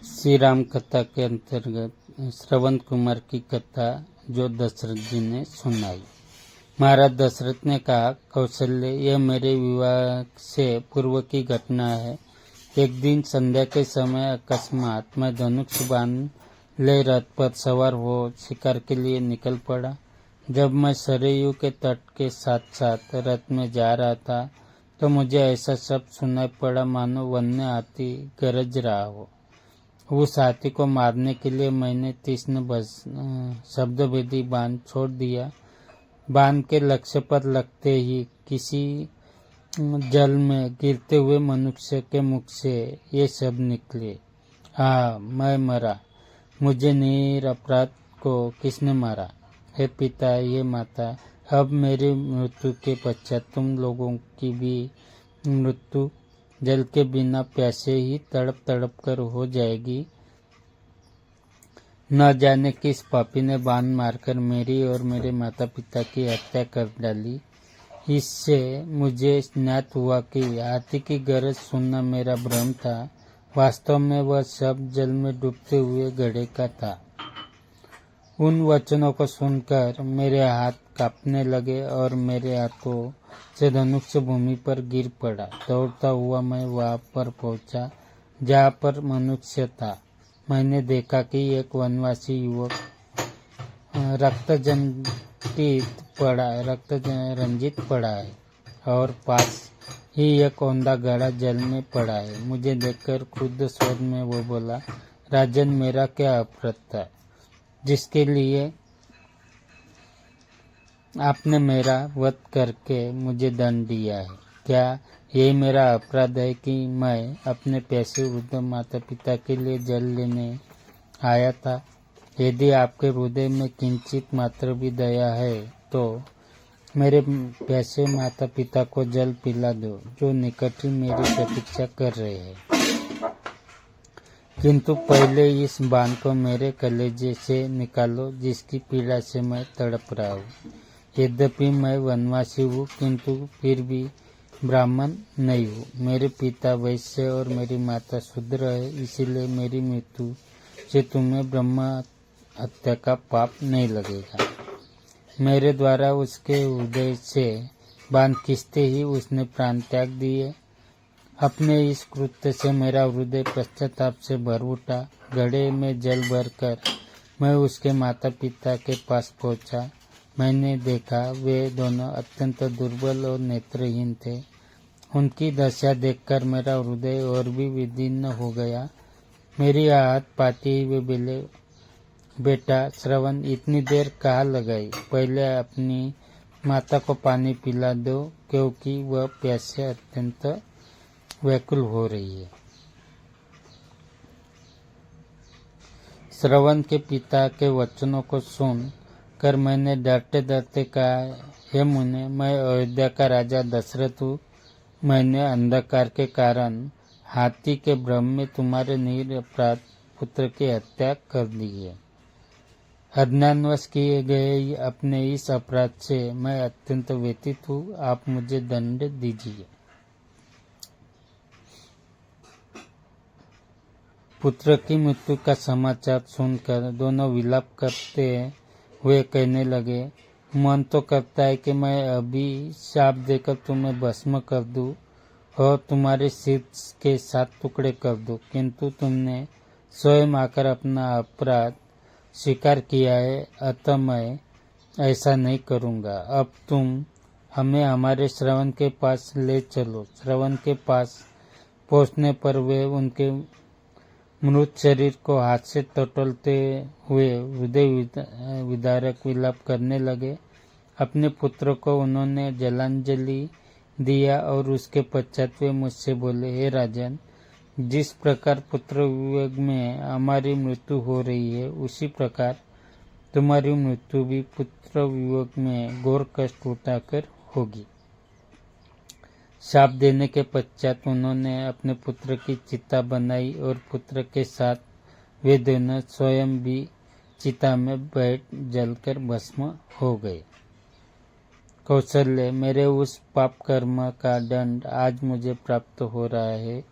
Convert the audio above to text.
श्री राम कथा के अंतर्गत श्रवण कुमार की कथा जो दशरथ जी ने सुनाई। महाराज दशरथ ने कहा, कौशल्य, यह मेरे विवाह से पूर्व की घटना है। एक दिन संध्या के समय अकस्मात मैं धनुष बाण ले रथ पर सवार हो शिकार के लिए निकल पड़ा। जब मैं सरयू के तट के साथ साथ रथ में जा रहा था तो मुझे ऐसा शब्द सुनाई पड़ा मानो वन्य हाथी गरज रहा हो। उस हाथी को मारने के लिए मैंने तीक्ष्ण शब्दभेदी बाण छोड़ दिया। बाण के लक्ष्य पर लगते ही किसी जल में गिरते हुए मनुष्य के मुख से ये शब्द निकले, हाँ, मैं मरा। मुझे निरपराध को किसने मारा? हे पिता, हे माता, अब मेरी मृत्यु के पश्चात तुम लोगों की भी मृत्यु जल के बिना प्यासे ही तड़प तड़प कर हो जाएगी। न जाने किस पापी ने बाण मारकर मेरी और मेरे माता पिता की हत्या कर डाली। इससे मुझे ज्ञात हुआ कि हाथी की गरज सुनना मेरा भ्रम था। वास्तव में वह शब्द जल में डूबते हुए घड़े का था। उन वचनों को सुनकर मेरे हाथ कांपने लगे और मेरे हाथों से धनुष भूमि पर गिर पड़ा। दौड़ता हुआ मैं वहां पर पहुंचा जहां पर मनुष्य था। मैंने देखा कि एक वनवासी युवक रक्त रंजित पड़ा है और पास ही एक औंधा घड़ा जल में पड़ा है। मुझे देखकर क्रुद्ध स्वर में वो बोला, राजन, मेरा क्या अपराध था जिसके लिए आपने मेरा वध करके मुझे दंड दिया है? क्या यही मेरा अपराध है कि मैं अपने प्यासे वृद्ध माता पिता के लिए जल लेने आया था? यदि आपके हृदय में किंचित मात्र भी दया है तो मेरे प्यासे माता पिता को जल पिला दो, जो निकट ही मेरी प्रतीक्षा कर रहे हैं। किंतु पहले इस बाण को मेरे कलेजे से निकालो जिसकी पीड़ा से मैं तड़प रहा हूँ। यद्यपि मैं वनवासी हूँ किंतु फिर भी ब्राह्मण नहीं हूँ। मेरे पिता वैश्य और मेरी माता शूद्र है, इसीलिए मेरी मृत्यु से तुम्हें ब्रह्म हत्या का पाप नहीं लगेगा। मेरे द्वारा उसके हृदय से बाण खींचते ही उसने प्राण त्याग दिए। अपने इस कृत्य से मेरा हृदय पश्चाताप से भर उठा। घड़े में जल भरकर मैं उसके माता पिता के पास पहुंचा। मैंने देखा वे दोनों अत्यंत दुर्बल और नेत्रहीन थे। उनकी दशा देखकर मेरा हृदय और भी विदीर्ण हो गया। मेरी हाथ पाती ही वे बोले, बेटा श्रवण, इतनी देर कहाँ लगाई? पहले अपनी माता को पानी पिला दो, क्योंकि वह प्यासे अत्यंत व्याकुल हो रही है। श्रवण के पिता के वचनों को सुन कर मैंने डरते डरते कहा, हे मुने, मैं अयोध्या का राजा दशरथ हूँ। मैंने अंधकार के कारण हाथी के भ्रम में तुम्हारे निरपराध पुत्र की हत्या कर दी है। अज्ञानवश किए गए अपने इस अपराध से मैं अत्यंत व्यथित हूँ। आप मुझे दंड दीजिए। पुत्र की मृत्यु का समाचार सुनकर दोनों विलाप करते हुए कहने लगे, मन तो करता है कि मैं अभी शाप देकर तुम्हें भस्म कर दूं और तुम्हारे सिर के 7 टुकड़े कर दूं, किंतु तुमने स्वयं आकर अपना अपराध स्वीकार किया है, अतः मैं ऐसा नहीं करूंगा। अब तुम हमें हमारे श्रवण के पास ले चलो। श्रवण के पास पहुंचने पर वे उनके मृत शरीर को हाथ से टटोलते हुए हृदय विदारक विलाप करने लगे। अपने पुत्र को उन्होंने जलांजलि दिया और उसके पश्चात वे मुझसे बोले, हे राजन, जिस प्रकार पुत्र वियोग में हमारी मृत्यु हो रही है, उसी प्रकार तुम्हारी मृत्यु भी पुत्र वियोग में घोर कष्ट उठाकर होगी। शाप देने के पश्चात उन्होंने अपने पुत्र की चिता बनाई और पुत्र के साथ वे दोनों स्वयं भी चिता में बैठ जलकर भस्म हो गए। कौशल्य, मेरे उस पाप कर्म का दंड आज मुझे प्राप्त हो रहा है।